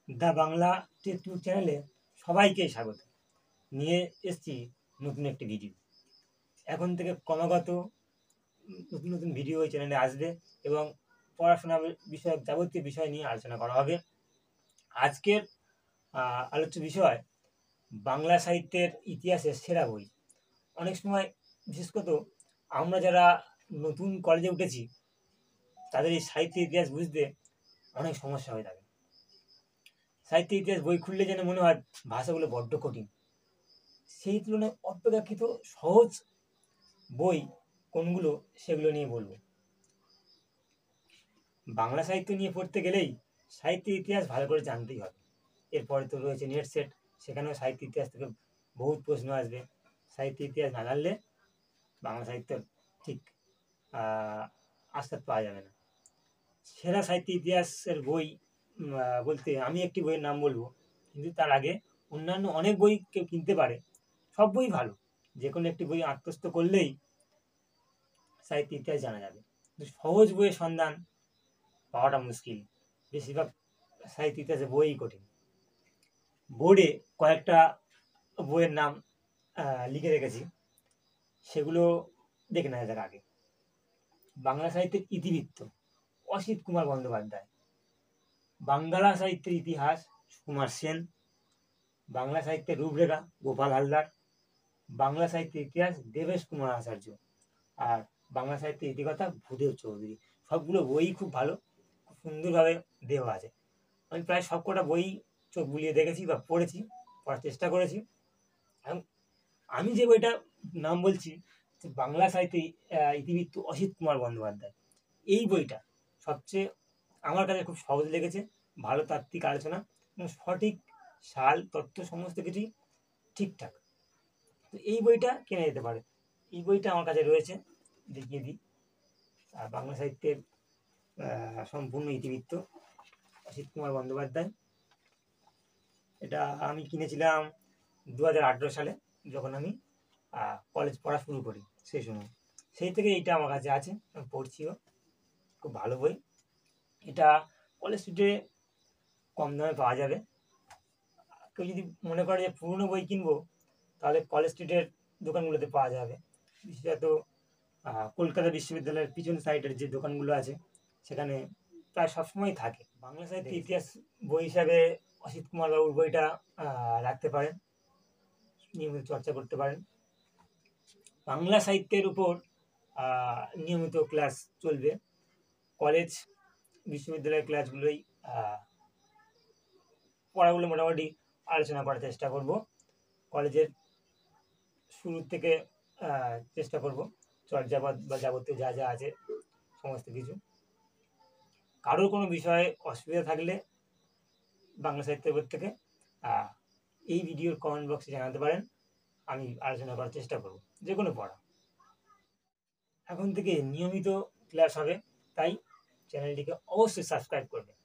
The Bangla take চ্যানেলে সবাইকে স্বাগত। নিয়ে এসেছি নতুন একটি ভিডিও। এখন থেকে ক্রমাগত নতুন নতুন ভিডিও এই চ্যানেলে আসবে এবং পড়াশোনা বিষয়ক যাবতীয় বিষয় নিয়ে আলোচনা করা হবে। আজকের আলোচ্য বিষয় বাংলা সাহিত্যের ইতিহাসের সেরা বই। অনেক সময় বিশেষ করে আমরা যারা নতুন কলেজে উঠেছি তাদের এই সাহিত্যের ইতিহাস বুঝতে অনেক সমস্যা হয়ে থাকে। সাহিত্যের ইতিহাস বই খুললে যেন মনে হয় ভাষাগুলো বড্ড কঠিন। সেই তুলনায় অপেক্ষাকৃত সহজ বই কোনগুলো সেগুলো নিয়ে বলবো। বাংলা সাহিত্য নিয়ে পড়তে গেলেই সাহিত্যের ইতিহাস ভালো করে জানতেই হবে। এরপরে তো রয়েছে নেট সেট, সেখানেও সাহিত্য ইতিহাস থেকে বহুত প্রশ্ন আসবে। সাহিত্য ইতিহাস না জানলে বাংলা সাহিত্য ঠিক আস্থাত পাওয়া যাবে না। সেরা সাহিত্য ইতিহাসের বই বলতে আমি একটি বইয়ের নাম বলবো, কিন্তু তার আগে অন্যান্য অনেক বই কেউ কিনতে পারে। সব বই ভালো, যে কোনো একটি বই আত্মস্থ করলেই সাহিত্য ইতিহাস জানা যাবে। সহজ বইয়ের সন্ধান পাওয়াটা মুশকিল। বেশিরভাগ সাহিত্য ইতিহাসে বই কঠিন। বোর্ডে কয়েকটা বইয়ের নাম লিখে রেখেছি, সেগুলো দেখে নেওয়া যাক আগে। বাংলা সাহিত্যের ইতিবৃত্ত, অসিত কুমার বন্দ্যোপাধ্যায়। বাংলা সাহিত্যের ইতিহাস, সুকুমার সেন। বাংলা সাহিত্যের রূপরেখা, গোপাল হালদার। বাংলা সাহিত্যের ইতিহাস, দেবেশ কুমার আচার্য। আর বাংলা সাহিত্যের ইতিকথা, ভূদেব চৌধুরী। সবগুলো বই খুব ভালো, খুব সুন্দরভাবে দেওয়া আছে। আমি প্রায় সবকটা বই চোখ বুলিয়ে দেখেছি বা পড়েছি, পড়ার চেষ্টা করেছি। এবং আমি যে বইটা নাম বলছি, বাংলা সাহিত্যে ইতিবৃত্ত, অসিত কুমার বন্দ্যোপাধ্যায়। এই বইটা সবচেয়ে আমার কাছে খুব সহজ লেগেছে। ভালো তাত্ত্বিক আলোচনা এবং সঠিক সাল তথ্য সমস্ত কিছুই ঠিকঠাক। তো এই বইটা কেনা যেতে পারে। এই বইটা আমার কাছে রয়েছে, দেখিয়ে দিই। বাংলা সাহিত্যের সম্পূর্ণ ইতিবৃত্ত, অসিত কুমার বন্দ্যোপাধ্যায়। এটা আমি কিনেছিলাম 2018 সালে, যখন আমি কলেজ পড়া শুরু করি সেই সময়। সেই থেকে এইটা আমার কাছে আছে, আমি পড়ছিও। খুব ভালো বই। এটা কলেজ স্ট্রিটে কম দামে পাওয়া যাবে। কেউ যদি মনে করে যে পুরনো বই কিনবো, তাহলে কলেজ স্ট্রিটের দোকানগুলোতে পাওয়া যাবে। বিশেষত কলকাতা বিশ্ববিদ্যালয়ের পিছন সাইডের যে দোকানগুলো আছে, সেখানে প্রায় সবসময় থাকে। বাংলা সাহিত্যের ইতিহাস বই হিসাবে অসিত কুমার বাবুর বইটা রাখতে পারেন, নিয়মিত চর্চা করতে পারেন। বাংলা সাহিত্যের উপর নিয়মিত ক্লাস চলবে। কলেজ বিশ্ববিদ্যালয়ের ক্লাসগুলোই পড়াগুলো মোটামুটি আলোচনা করার চেষ্টা করব। কলেজের শুরু থেকে চেষ্টা করব চর্যাপদ বা যাবতীয় যা যা আছে সমস্ত কিছু। কারোর কোনো বিষয়ে অসুবিধা থাকলে বাংলা সাহিত্যের উপর থেকে এই ভিডিওর কমেন্ট বক্সে জানাতে পারেন, আমি আলোচনা করার চেষ্টা করব যে কোনো পড়া। এখন থেকে নিয়মিত ক্লাস হবে, তাই চ্যানেলটিকে অবশ্যই সাবস্ক্রাইব করবেন।